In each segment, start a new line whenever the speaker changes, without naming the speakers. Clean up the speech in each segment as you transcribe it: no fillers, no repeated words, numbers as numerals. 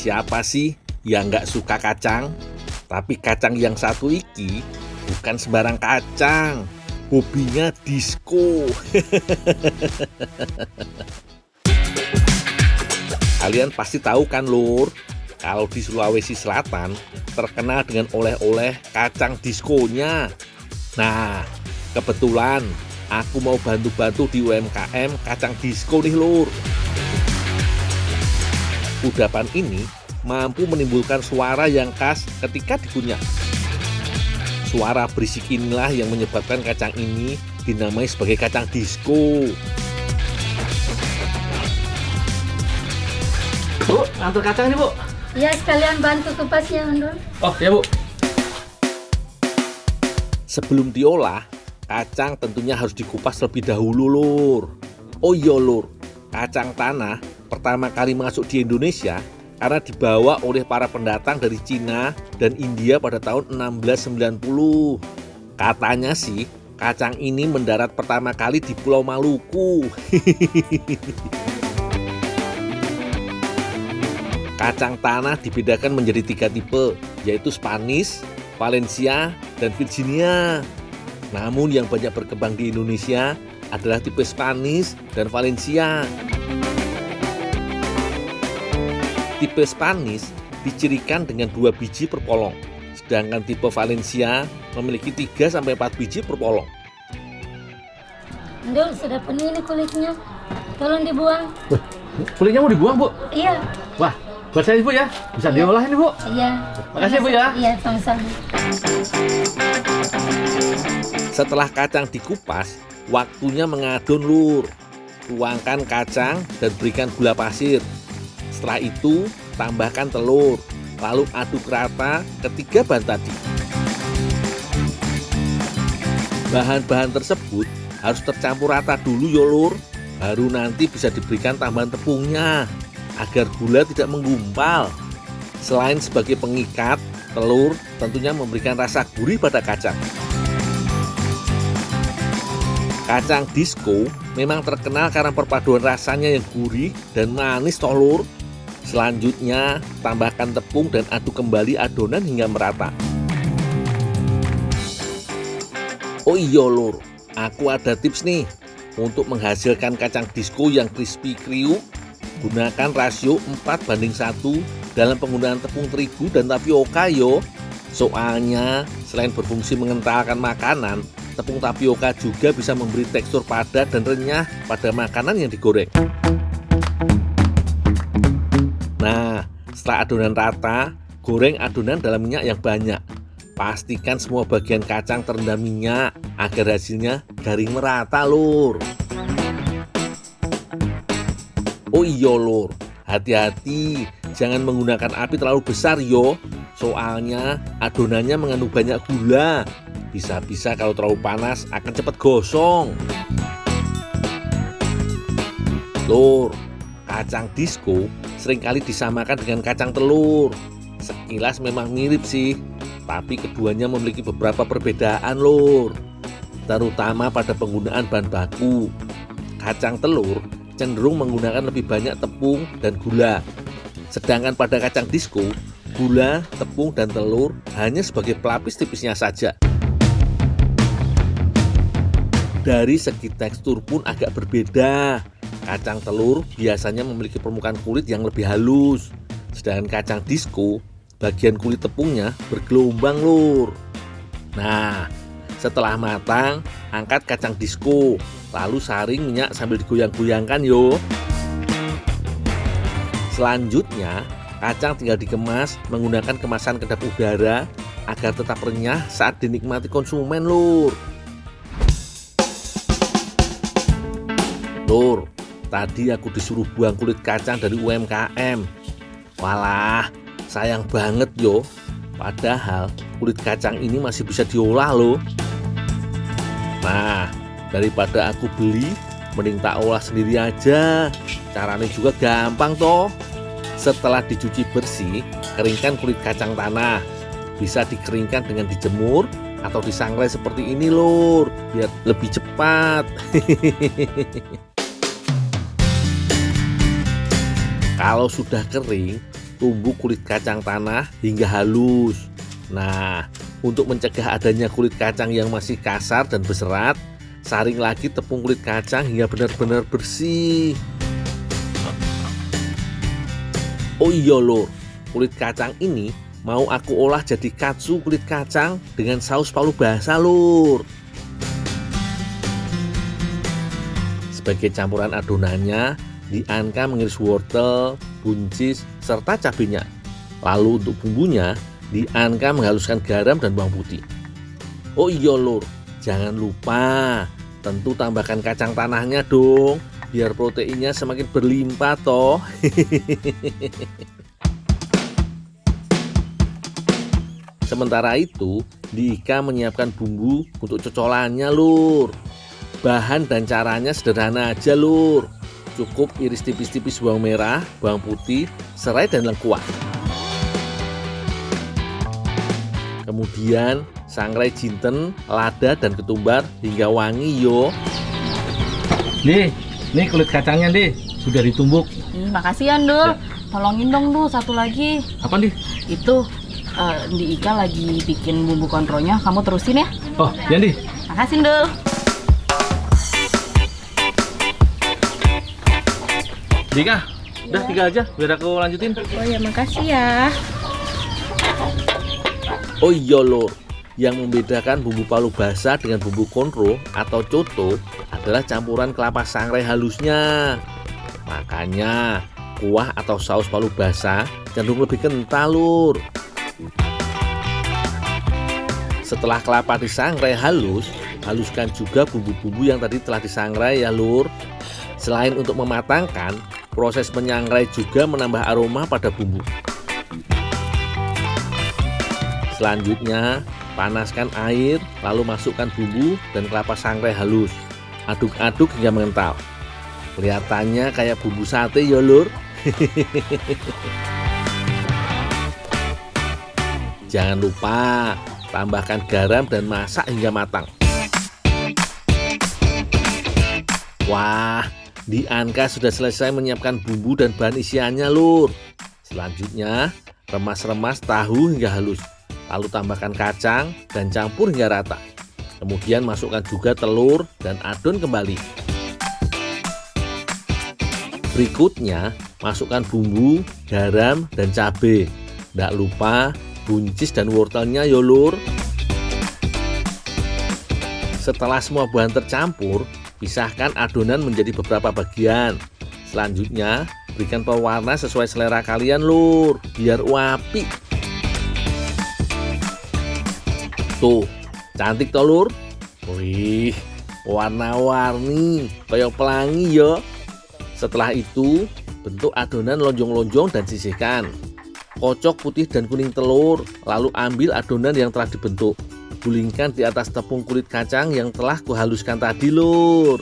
Siapa sih yang nggak suka kacang? Tapi kacang yang satu iki bukan sembarang kacang. Hobinya disco. Kalian pasti tahu kan lur, kalau di Sulawesi Selatan terkenal dengan oleh-oleh kacang diskonya. Nah, kebetulan aku mau bantu-bantu di UMKM kacang disko nih lur. Kudapan ini mampu menimbulkan suara yang khas ketika dikunyah. Suara berisik inilah yang menyebabkan kacang ini dinamai sebagai kacang disko.
Bu, ngantar kacang nih, Bu.
Ya, sekalian bantu kupasnya, Undul.
Oh, ya, Bu.
Sebelum diolah, kacang tentunya harus dikupas lebih dahulu, lur. Oh iya, lur. Kacang tanah pertama kali masuk di Indonesia karena dibawa oleh para pendatang dari Cina dan India pada tahun 1690. Katanya sih, kacang ini mendarat pertama kali di Pulau Maluku. Kacang tanah dibedakan menjadi 3 tipe, yaitu Spanish, Valencia, dan Virginia. Namun yang banyak berkembang di Indonesia adalah tipe Spanish dan Valencia. Tipe Spanish dicirikan dengan 2 biji per polong, sedangkan tipe Valencia memiliki 3-4 biji per polong.
Undul, sudah penuh ini kulitnya. Tolong dibuang.
Kulitnya mau dibuang, Bu?
Iya.
Wah, buat saya, Bu ya. Bisa diolah ini, Bu.
Iya.
Makasih, Bu ya.
Iya, sama-sama.
Setelah kacang dikupas, waktunya mengadon lur. Tuangkan kacang dan berikan gula pasir. Setelah itu, tambahkan telur, lalu aduk rata ketiga bahan tadi. Bahan-bahan tersebut harus tercampur rata dulu ya lur, baru nanti bisa diberikan tambahan tepungnya agar gula tidak menggumpal. Selain sebagai pengikat, telur tentunya memberikan rasa gurih pada kacang. Kacang disko memang terkenal karena perpaduan rasanya yang gurih dan manis toh lur. Selanjutnya, tambahkan tepung dan aduk kembali adonan hingga merata. Oh iya lur, aku ada tips nih. Untuk menghasilkan kacang disko yang crispy kriuk, gunakan rasio 4:1 dalam penggunaan tepung terigu dan tapioka yo. Soalnya, selain berfungsi mengentalkan makanan, tepung tapioka juga bisa memberi tekstur padat dan renyah pada makanan yang digoreng. Nah, setelah adonan rata, goreng adonan dalam minyak yang banyak. Pastikan semua bagian kacang terendam minyak agar hasilnya garing merata lur. Oh iya lur, hati-hati jangan menggunakan api terlalu besar yo. Soalnya adonannya mengandung banyak gula. Bisa-bisa kalau terlalu panas akan cepat gosong. Lur, kacang disko seringkali disamakan dengan kacang telur. Sekilas memang mirip sih, tapi keduanya memiliki beberapa perbedaan lur. Terutama pada penggunaan bahan baku. Kacang telur cenderung menggunakan lebih banyak tepung dan gula. Sedangkan pada kacang disko, gula, tepung, dan telur hanya sebagai pelapis tipisnya saja. Dari segi tekstur pun agak berbeda. Kacang telur biasanya memiliki permukaan kulit yang lebih halus. Sedangkan kacang disko, bagian kulit tepungnya bergelombang lur. Nah, setelah matang, angkat kacang disko, lalu saring minyak sambil digoyang-goyangkan yo. Selanjutnya, kacang tinggal dikemas menggunakan kemasan kedap udara agar tetap renyah saat dinikmati konsumen lur. Lur, tadi aku disuruh buang kulit kacang dari UMKM. Walah, sayang banget yo. Padahal kulit kacang ini masih bisa diolah loh. Nah, daripada aku beli, mending tak olah sendiri aja. Caranya juga gampang toh. Setelah dicuci bersih, keringkan kulit kacang tanah. Bisa dikeringkan dengan dijemur atau disangrai seperti ini lur, biar lebih cepat. Kalau sudah kering, tumbuk kulit kacang tanah hingga halus. Nah, untuk mencegah adanya kulit kacang yang masih kasar dan berserat, saring lagi tepung kulit kacang hingga benar-benar bersih. Oh iya lur, kulit kacang ini mau aku olah jadi katsu kulit kacang dengan saus palu basah lur. Sebagai campuran adonannya, Dianka mengiris wortel, buncis, serta cabenya. Lalu untuk bumbunya, Dianka menghaluskan garam dan bawang putih. Oh iya lur, jangan lupa tentu tambahkan kacang tanahnya dong, biar proteinnya semakin berlimpah toh. Sementara itu, Dika menyiapkan bumbu untuk cocolannya lur. Bahan dan caranya sederhana aja lur. Cukup iris tipis-tipis bawang merah, bawang putih, serai dan lengkuas. Kemudian sangrai jinten, lada dan ketumbar hingga wangi yo.
Nih kulit kacangnya deh, sudah ditumbuk.
Makasih ya Ndul. Tolongin dong Ndul, satu lagi.
Apa nih?
Itu di Ika lagi bikin bumbu kontrolnya, kamu terusin ya.
Oh, Yandi.
Makasih Ndul.
Dika, udah tinggal aja, biar aku lanjutin.
Oh ya, makasih ya.
Oh iya lor, yang membedakan bumbu palu basah dengan bumbu konro atau coto adalah campuran kelapa sangrai halusnya. Makanya kuah atau saus palu basah cenderung lebih kental lur. Setelah kelapa disangrai halus, haluskan juga bumbu-bumbu yang tadi telah disangrai ya lur. Selain untuk mematangkan, proses menyangrai juga menambah aroma pada bumbu. Selanjutnya, panaskan air, lalu masukkan bumbu dan kelapa sangrai halus. Aduk-aduk hingga mengental. Kelihatannya kayak bumbu sate ya lur. Jangan lupa tambahkan garam dan masak hingga matang. Wah, Dianka sudah selesai menyiapkan bumbu dan bahan isiannya lur. Selanjutnya, remas-remas tahu hingga halus. Lalu tambahkan kacang dan campur hingga rata. Kemudian masukkan juga telur dan adon kembali. Berikutnya, masukkan bumbu, garam, dan cabai. Tidak lupa buncis dan wortelnya ya lur. Setelah semua bahan tercampur, pisahkan adonan menjadi beberapa bagian. Selanjutnya, berikan pewarna sesuai selera kalian lur, biar wapi. Tuh, cantik toh lur. Wih, warna-warni, kayak pelangi ya. Setelah itu, bentuk adonan lonjong-lonjong dan sisihkan. Kocok putih dan kuning telur, lalu ambil adonan yang telah dibentuk. Gulingkan di atas tepung kulit kacang yang telah kuhaluskan tadi lur.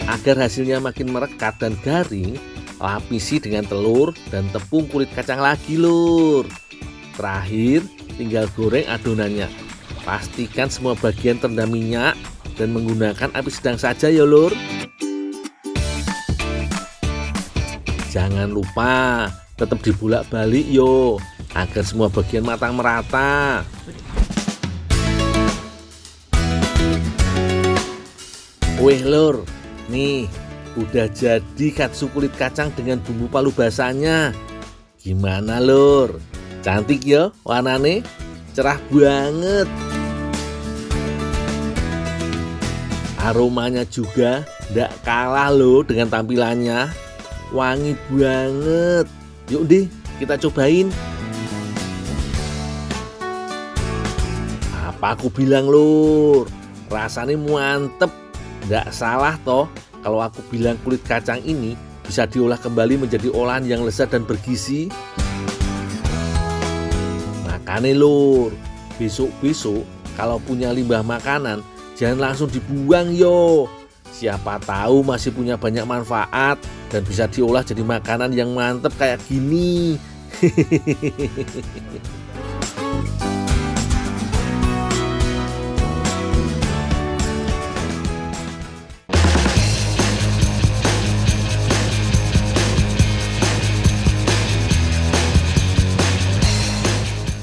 Agar hasilnya makin merekat dan garing, lapisi dengan telur dan tepung kulit kacang lagi lur. Terakhir, tinggal goreng adonannya. Pastikan semua bagian terendam minyak dan menggunakan api sedang saja ya lur. Jangan lupa tetap dibulak-balik yo, agar semua bagian matang merata. Wih lur, nih udah jadi katsu kulit kacang dengan bumbu palu basahnya. Gimana lur? Cantik ya warnanya, cerah banget. Aromanya juga tidak kalah loh dengan tampilannya. Wangi banget. Yuk deh, kita cobain. Apa aku bilang lur, rasanya mantep. Nggak salah toh kalau aku bilang kulit kacang ini bisa diolah kembali menjadi olahan yang lezat dan bergizi. Makanya lur, besok-besok kalau punya limbah makanan jangan langsung dibuang yo. Siapa tahu masih punya banyak manfaat dan bisa diolah jadi makanan yang mantep kayak gini.